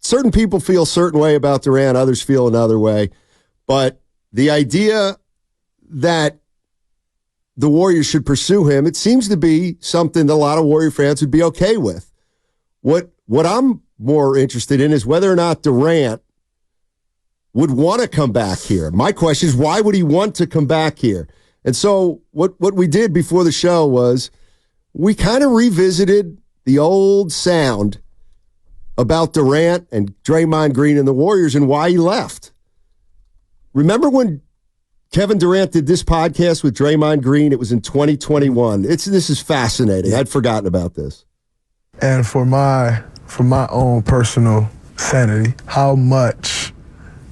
certain people feel a certain way about Durant, others feel another way. But the idea that the Warriors should pursue him, it seems to be something that a lot of Warrior fans would be okay with. What I'm more interested in is whether or not Durant would want to come back here. My question is, why would he want to come back here? And so what we did before the show was we kind of revisited the old sound about Durant and Draymond Green and the Warriors and why he left. Remember when Kevin Durant did this podcast with Draymond Green? It was in 2021. This is fascinating. I'd forgotten about this. And for my own personal sanity, how much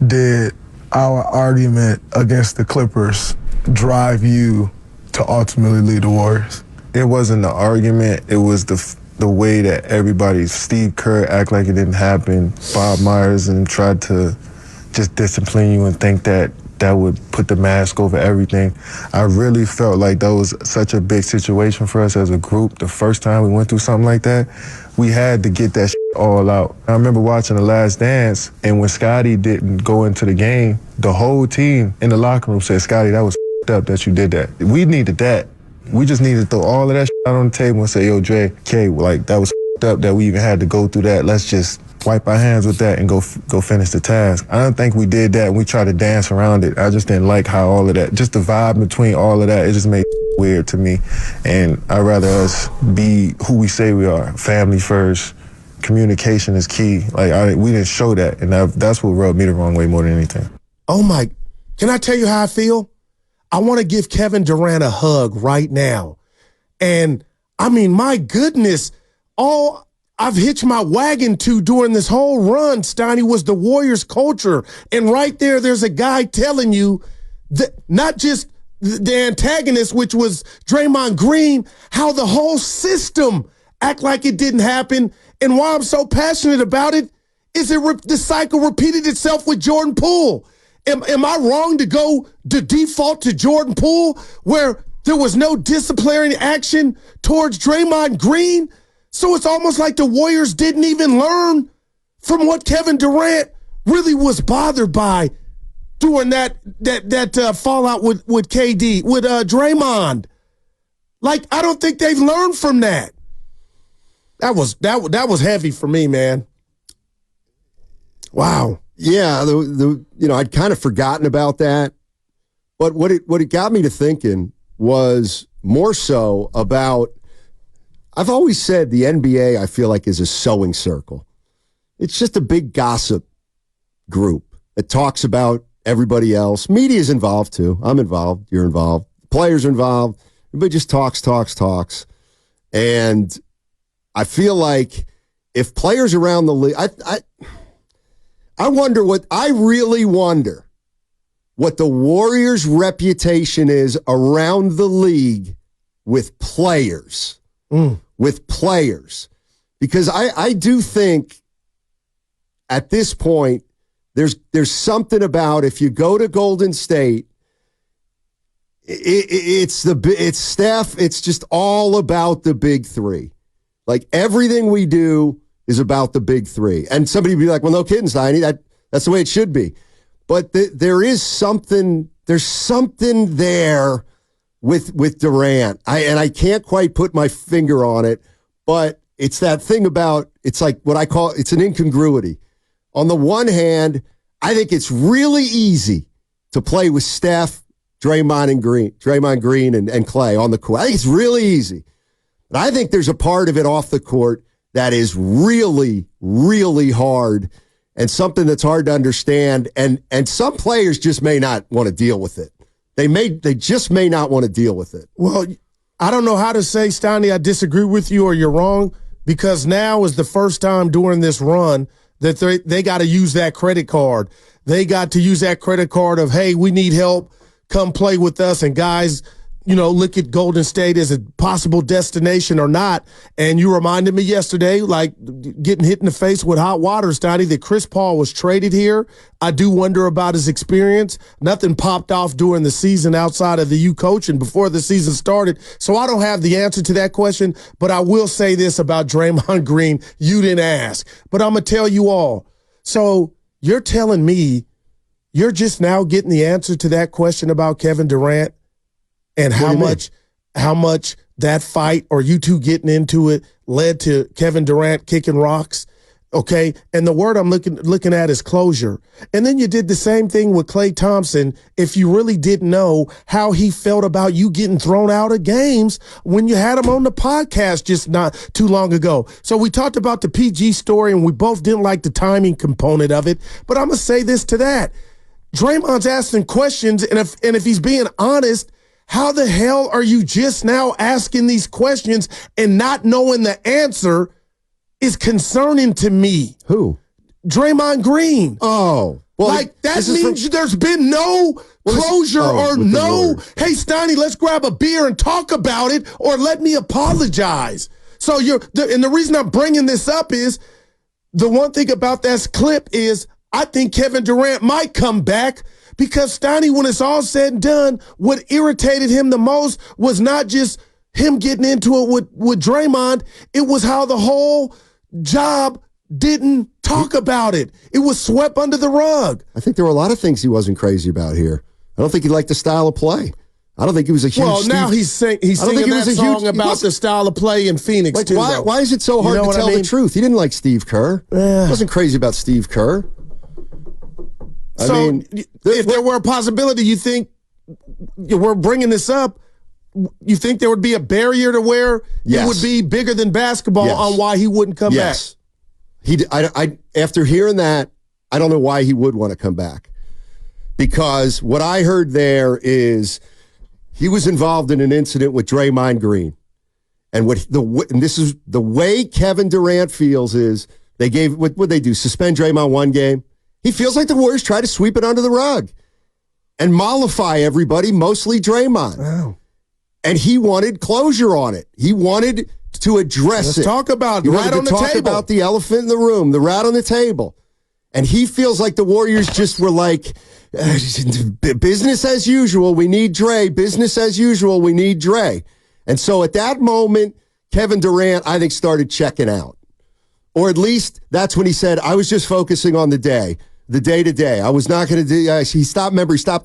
did our argument against the Clippers drive you to ultimately lead the Warriors? It wasn't the argument. It was the way that everybody, Steve Kerr, act like it didn't happen. Bob Myers and tried to just discipline you and think that would put the mask over everything. I really felt like that was such a big situation for us as a group. The first time we went through something like that, we had to get that all out. I remember watching The Last Dance, and when Scottie didn't go into the game, the whole team in the locker room said, Scottie, that was up that you did that. We needed that. We just needed to throw all of that out on the table and say, yo, Dre, K, like, that was up that we even had to go through that. Let's just wipe our hands with that and go finish the task. I don't think we did that, and we tried to dance around it. I just didn't like how all of that, just the vibe between all of that, it just made weird to me. And I'd rather us be who we say we are, family first. Communication is key. Like, we didn't show that, and that's what rubbed me the wrong way more than anything. Oh, my. Can I tell you how I feel? I want to give Kevin Durant a hug right now. And, I mean, my goodness, all I've hitched my wagon to during this whole run, Steiny, was the Warriors culture. And right there's a guy telling you that not just the antagonist, which was Draymond Green, how the whole system act like it didn't happen. And why I'm so passionate about it is the cycle repeated itself with Jordan Poole. Am I wrong to go to default to Jordan Poole, where there was no disciplinary action towards Draymond Green? So it's almost like the Warriors didn't even learn from what Kevin Durant really was bothered by during that fallout with KD, with Draymond. Like, I don't think they've learned from that. That was heavy for me, man. Wow. Yeah, I'd kind of forgotten about that. But what it got me to thinking was more so about, I've always said the NBA, I feel like, is a sewing circle. It's just a big gossip group that talks about everybody else. Media's involved too. I'm involved. You're involved. Players are involved. Everybody just talks. And I feel like if players around the league, I really wonder what the Warriors' reputation is around the league with players. Because I do think at this point there's something about, if you go to Golden State, it's Steph, it's just all about the big three. Like, everything we do is about the big three. And somebody would be like, well, no kidding, Steiny, that's the way it should be. But there's something there with Durant. I can't quite put my finger on it, but it's that thing about, it's like what I call, it's an incongruity. On the one hand, I think it's really easy to play with Steph, Draymond Green and Clay on the court. I think it's really easy. But I think there's a part of it off the court that is really, really hard, and something that's hard to understand. And some players just may not want to deal with it. They just may not want to deal with it. Well, I don't know how to say, Steiny, I disagree with you or you're wrong, because now is the first time during this run that they got to use that credit card. They got to use that credit card of, hey, we need help. Come play with us. And guys, look at Golden State as a possible destination or not. And you reminded me yesterday, like getting hit in the face with hot water, Steiny, that Chris Paul was traded here. I do wonder about his experience. Nothing popped off during the season outside of the U coaching before the season started. So I don't have the answer to that question, but I will say this about Draymond Green. You didn't ask, but I'm going to tell you all. So you're telling me you're just now getting the answer to that question about Kevin Durant and how much that fight or you two getting into it led to Kevin Durant kicking rocks? Okay, and the word I'm looking at is closure. And then you did the same thing with Klay Thompson. If you really didn't know how he felt about you getting thrown out of games when you had him on the podcast just not too long ago. So we talked about the PG story, and we both didn't like the timing component of it. But I'm gonna say this to that: Draymond's asking questions, and if he's being honest, how the hell are you just now asking these questions and not knowing the answer? Is concerning to me. Who? Draymond Green. Oh. Well, like, that means there's been no closure hey, Steiny, let's grab a beer and talk about it, or let me apologize. So and the reason I'm bringing this up is the one thing about that clip is I think Kevin Durant might come back because Steiny, when it's all said and done, what irritated him the most was not just him getting into it with Draymond, it was how the whole job didn't talk about it. It was swept under the rug. I think there were a lot of things he wasn't crazy about here. I don't think he liked the style of play. I don't think he was a huge. Well, now he's singing that song about the style of play in Phoenix too. Why is it so hard to tell the truth? He didn't like Steve Kerr. He wasn't crazy about Steve Kerr. If there were a possibility, you think we're bringing this up? You think there would be a barrier to where it would be bigger than basketball on why he wouldn't come back? After hearing that, I don't know why he would want to come back. Because what I heard there is he was involved in an incident with Draymond Green. And this is the way Kevin Durant feels is they gave, what they do, suspend Draymond one game? He feels like the Warriors try to sweep it under the rug and mollify everybody, mostly Draymond. Wow. And he wanted closure on it. He wanted to address it. Let's talk about the rat on the table. Talk about the elephant in the room, the rat on the table. And he feels like the Warriors just were like, business as usual, we need Dre. Business as usual, we need Dre. And so at that moment, Kevin Durant, I think, started checking out. Or at least that's when he said, I was just focusing on the day-to-day. I was not going to do. He stopped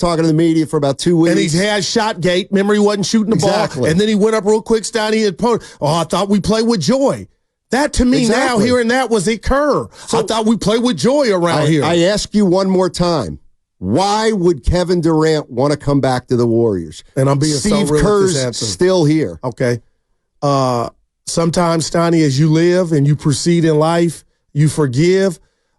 talking to the media for about 2 weeks. And he had Shotgate. Remember, he wasn't shooting the ball. And then he went up real quick, Steiny, and I thought we played with joy. That to me now, hearing that was a Kerr. So I thought we played with joy around here. I ask you one more time. Why would Kevin Durant want to come back to the Warriors? And I'm being Steve so real Kerr's with this answer. Still here. Okay. Sometimes, Steiny, as you live and you proceed in life, you forgive.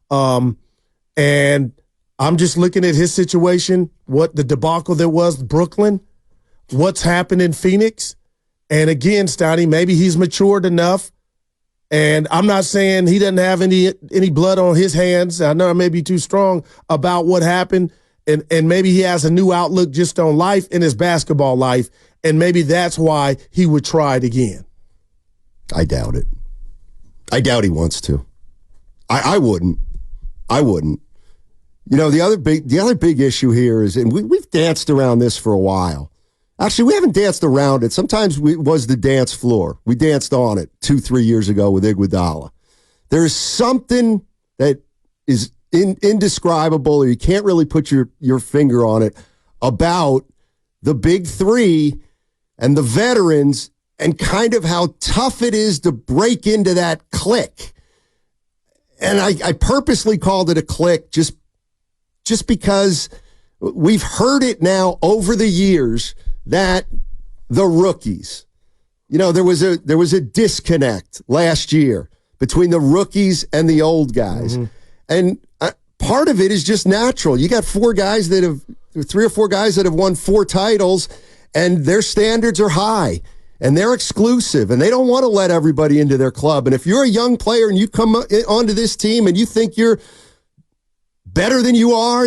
And I'm just looking at his situation, what the debacle there was, Brooklyn, what's happened in Phoenix. And again, Steiny, maybe he's matured enough. And I'm not saying he doesn't have any blood on his hands. I know I may be too strong about what happened. And maybe he has a new outlook just on life in his basketball life. And maybe that's why he would try it again. I doubt it. I doubt he wants to. I wouldn't. You know, the other big issue here is, and we've danced around this for a while. Actually, we haven't danced around it. Sometimes it was the dance floor. We danced on it 2-3 years ago with Iguodala. There's something that is indescribable, or you can't really put your finger on it, about the big three and the veterans and kind of how tough it is to break into that clique. And I purposely called it a clique just because we've heard it now over the years that the rookies, you know, there was a disconnect last year between the rookies and the old guys. Mm-hmm. And part of it is just natural. You got 3 or 4 guys that have won 4 titles, and their standards are high. And they're exclusive, and they don't want to let everybody into their club. And if you're a young player and you come onto this team and you think you're better than you are,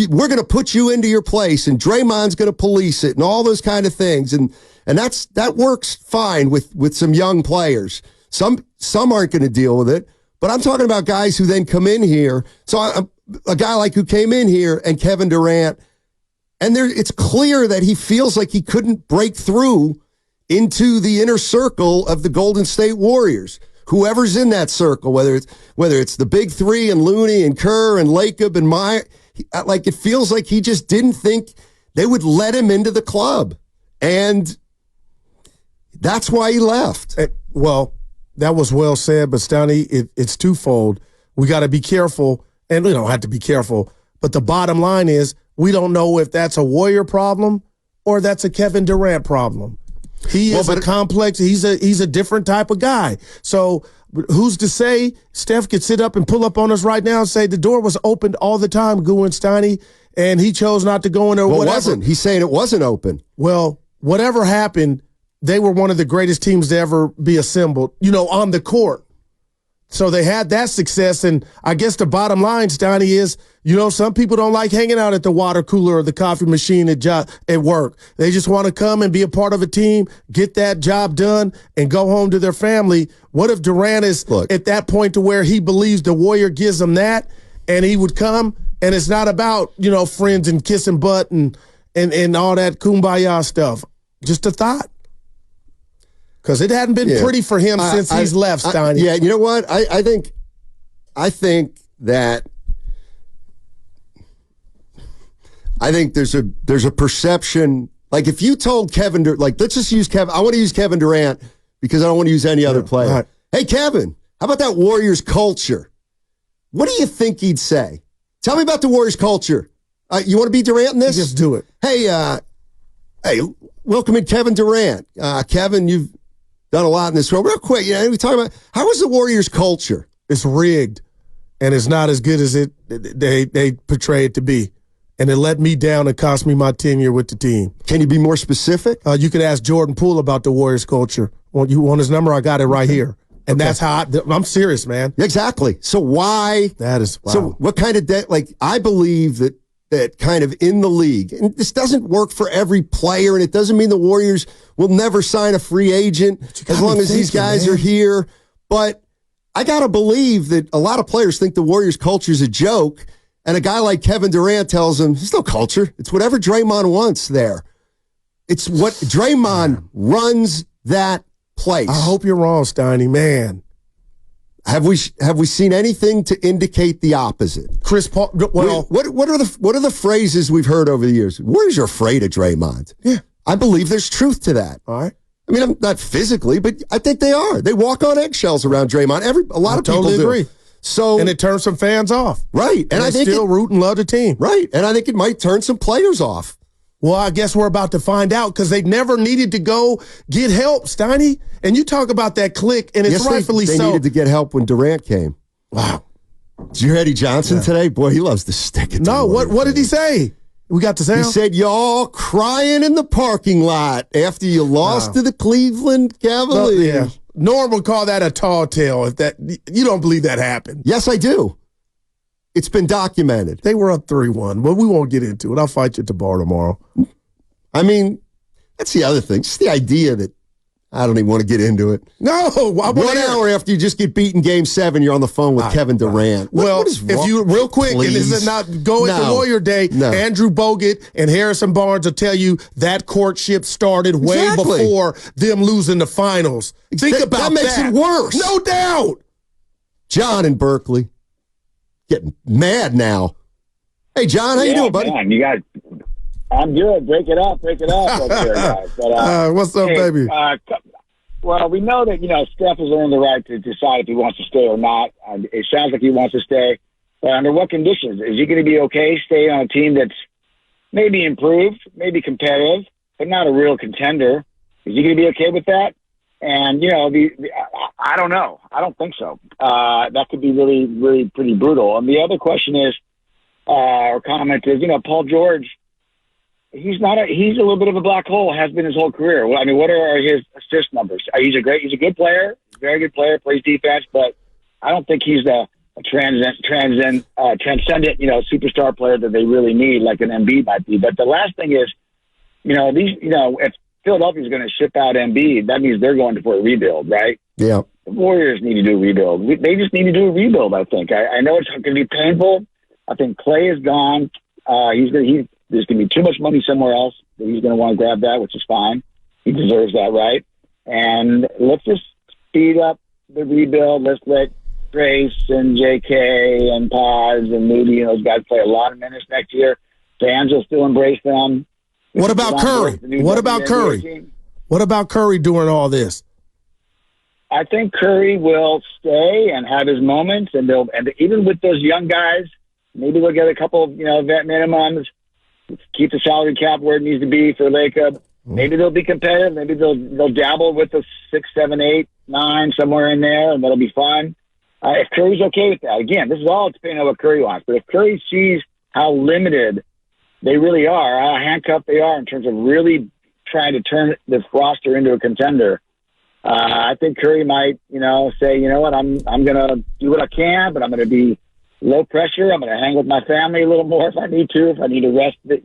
we're going to put you into your place, and Draymond's going to police it and all those kind of things. And that works fine with some young players. Some aren't going to deal with it, but I'm talking about guys who then come in here. So a guy like who came in here and Kevin Durant, and it's clear that he feels like he couldn't break through into the inner circle of the Golden State Warriors, whoever's in that circle, whether it's the big three and Looney and Kerr and Lacob and Meyer, like it feels like he just didn't think they would let him into the club. And that's why he left. Well, that was well said, but Steiny, it's twofold. We got to be careful, and we don't have to be careful, but the bottom line is we don't know if that's a Warrior problem or that's a Kevin Durant problem. He is a complex. He's a different type of guy. So who's to say Steph could sit up and pull up on us right now and say the door was opened all the time, Guru and Steiny, and he chose not to go in there. Well, whatever. It wasn't. He's saying it wasn't open. Well, whatever happened, they were one of the greatest teams to ever be assembled, on the court. So they had that success, and I guess the bottom line, Steiny, is, some people don't like hanging out at the water cooler or the coffee machine at work. They just want to come and be a part of a team, get that job done, and go home to their family. What if Durant is at that point to where he believes the Warrior gives him that, and he would come, and it's not about, friends and kissing butt and all that kumbaya stuff. Just a thought. Because it hadn't been pretty for him since he's left, Steiny. Yeah, you know what? I think there's a perception. Like if you told Kevin, let's just use Kevin. I want to use Kevin Durant because I don't want to use any other player. Right. Hey, Kevin, how about that Warriors culture? What do you think he'd say? Tell me about the Warriors culture. You want to be Durant in this? Just do it. Hey, welcome in Kevin Durant. Kevin, you've done a lot in this role. Real quick, we talk about how is the Warriors culture? It's rigged, and it's not as good as they portray it to be. And it let me down and cost me my tenure with the team. Can you be more specific? You can ask Jordan Poole about the Warriors culture. You want his number? I got it right here. And that's how I'm serious, man. Exactly. So why? That is, wow. So what kind of I believe that kind of in the league, and this doesn't work for every player, and it doesn't mean the Warriors will never sign a free agent as long as these guys are here. But I got to believe that a lot of players think the Warriors culture is a joke, and a guy like Kevin Durant tells them, there's no culture. It's whatever Draymond wants there. It's what Draymond runs that place. I hope you're wrong, Steiny, man. Have we seen anything to indicate the opposite? Chris Paul. Well, what are the phrases we've heard over the years? Warriors are afraid of Draymond. Yeah, I believe there's truth to that. All right. I mean, I'm not physically, but I think they are. They walk on eggshells around Draymond. A lot of people totally do. Agree. So, and it turns some fans off. Right, and I think still root and love the team. Right, and I think it might turn some players off. Well, I guess we're about to find out because they never needed to go get help, Steiny. And you talk about that clique, and it's rightfully so. They needed to get help when Durant came. Wow. Did you hear Eddie Johnson today? Boy, he loves to stick it. No, what did he say? We got the sound? He said, y'all crying in the parking lot after you lost to the Cleveland Cavaliers. Yeah. Norm would call that a tall tale. If that you don't believe that happened. Yes, I do. It's been documented. They were up 3-1, but we won't get into it. I'll fight you at the bar tomorrow. I mean, that's the other thing. Just the idea that I don't even want to get into it. No. 1 hour after you just get beaten Game 7, you're on the phone with Kevin Durant. What is wrong? If you, real quick, please. And this is not going to Warrior Day, Andrew Bogut and Harrison Barnes will tell you that courtship started way before them losing the finals. Think about that. That makes it worse. No doubt. John in Berkeley. Getting mad now. Hey, John, how you doing, buddy? Man, I'm good. Break it up up there, guys. But, what's up, baby? Well, we know that, Steph has earned the right to decide if he wants to stay or not. It sounds like he wants to stay. But under what conditions? Is he going to be okay staying on a team that's maybe improved, maybe competitive, but not a real contender? Is he going to be okay with that? And, I don't know. I don't think so. That could be really, really pretty brutal. And the other question is, or comment is, Paul George, he's a little bit of a black hole, has been his whole career. I mean, what are his assist numbers? He's a good player, very good player, plays defense, but I don't think he's a transcendent, superstar player that they really need, like an Embiid might be. But the last thing is, if Philadelphia's going to ship out Embiid, that means they're going for a rebuild, right? Yeah. The Warriors need to do a rebuild. They just need to do a rebuild, I think. I know it's going to be painful. I think Klay is gone. There's going to be too much money somewhere else. He's going to want to grab that, which is fine. He deserves that, right? And let's just speed up the rebuild. Let's let Trace and J.K. and Paz and Moody and those guys play a lot of minutes next year. Fans will still embrace them. What about Curry? What about Curry? What about Curry doing all this? I think Curry will stay and have his moments, and even with those young guys, maybe they'll get a couple of vet minimums, keep the salary cap where it needs to be for Lacob. Maybe they'll be competitive. Maybe they'll dabble with the 6, 7, 8, 9 somewhere in there, and that'll be fun. If Curry's okay with that, again, this is all depending on what Curry wants. But if Curry sees how limited they really are, how handcuffed they are in terms of really trying to turn this roster into a contender, I think Curry might, say, you know what, I'm going to do what I can, but I'm going to be low pressure. I'm going to hang with my family a little more if I need to,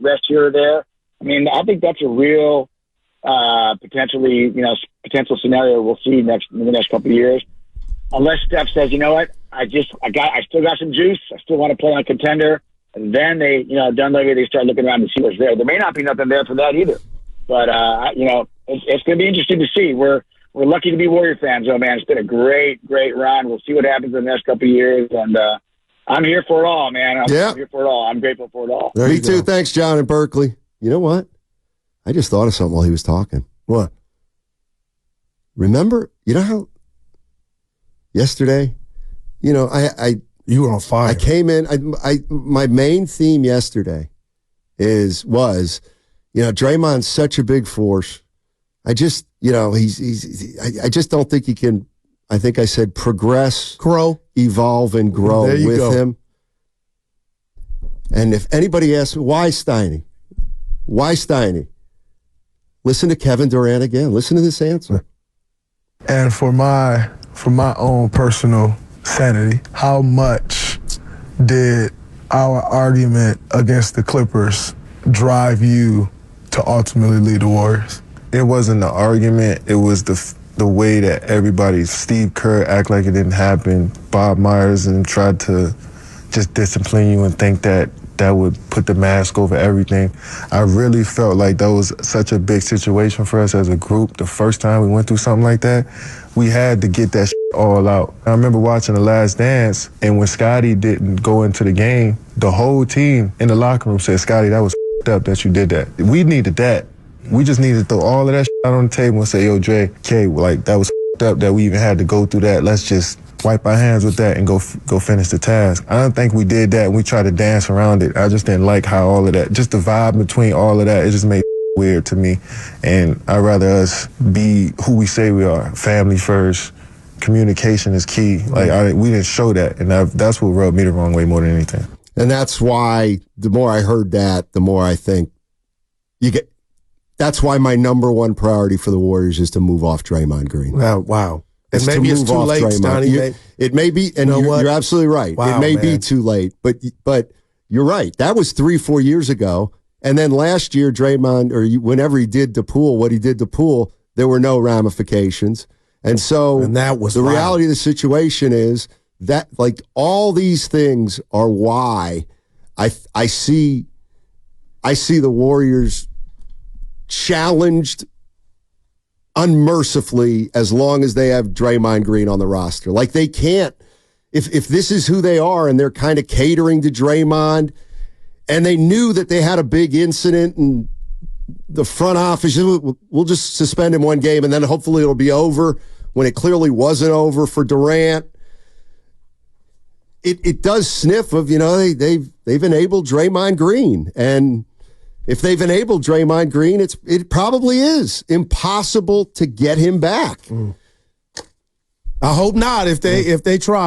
rest here or there. I mean, I think that's a real potential scenario we'll see in the next couple of years. Unless Steph says, you know what, I still got some juice. I still want to play on a contender. And then they, Dunleavy, they start looking around to see what's there. There may not be nothing there for that either. But, it's going to be interesting to see. We're lucky to be Warrior fans, though, man. It's been a great, great run. We'll see what happens in the next couple of years. And I'm here for it all, man. I'm here for it all. I'm grateful for it all. Me too. Thanks, John in Berkeley. You know what? I just thought of something while he was talking. What? Remember, how yesterday, you were on fire. I came in, my main theme yesterday was Draymond's such a big force. I just, I just don't think he can, I think I said progress, evolve, and grow with him. And if anybody asks, why Steiny? Why Steiny? Listen to Kevin Durant again. Listen to this answer. And for my own personal sanity, how much did our argument against the Clippers drive you to ultimately lead the Warriors? It wasn't an argument. It was the way that everybody, Steve Kerr, act like it didn't happen. Bob Myers and tried to just discipline you and think that would put the mask over everything. I really felt like that was such a big situation for us as a group. The first time we went through something like that, we had to get that all out. I remember watching The Last Dance, and when Scotty didn't go into the game, the whole team in the locker room said, Scotty, that was up that you did that. We needed that. We just needed to throw all of that out on the table and say, yo, Dre, K, that was up that we even had to go through that. Let's just wipe our hands with that and go finish the task. I don't think we did that. We tried to dance around it. I just didn't like how all of that, just the vibe between all of that, it just made weird to me. And I'd rather us be who we say we are, family first. Communication is key. We didn't show that, and that's what rubbed me the wrong way more than anything. And that's why the more I heard that, the more I think that's why my number one priority for the Warriors is to move off Draymond Green. Wow. And maybe it's too late, Steiny. It may be, and you're absolutely right. Wow, it may be too late, but you're right. That was 3-4 years ago. And then last year, Draymond, whenever he did to Poole, what he did to Poole, there were no ramifications. And that was the reality of the situation is that all these things are why I see the Warriors challenged unmercifully as long as they have Draymond Green on the roster. They can't, if this is who they are and they're kind of catering to Draymond, and they knew that they had a big incident and the front office, we'll just suspend him one game and then hopefully it'll be over, when it clearly wasn't over for Durant. It does sniff of, they've enabled Draymond Green. And if they've enabled Draymond Green, it probably is impossible to get him back. I hope not if they try.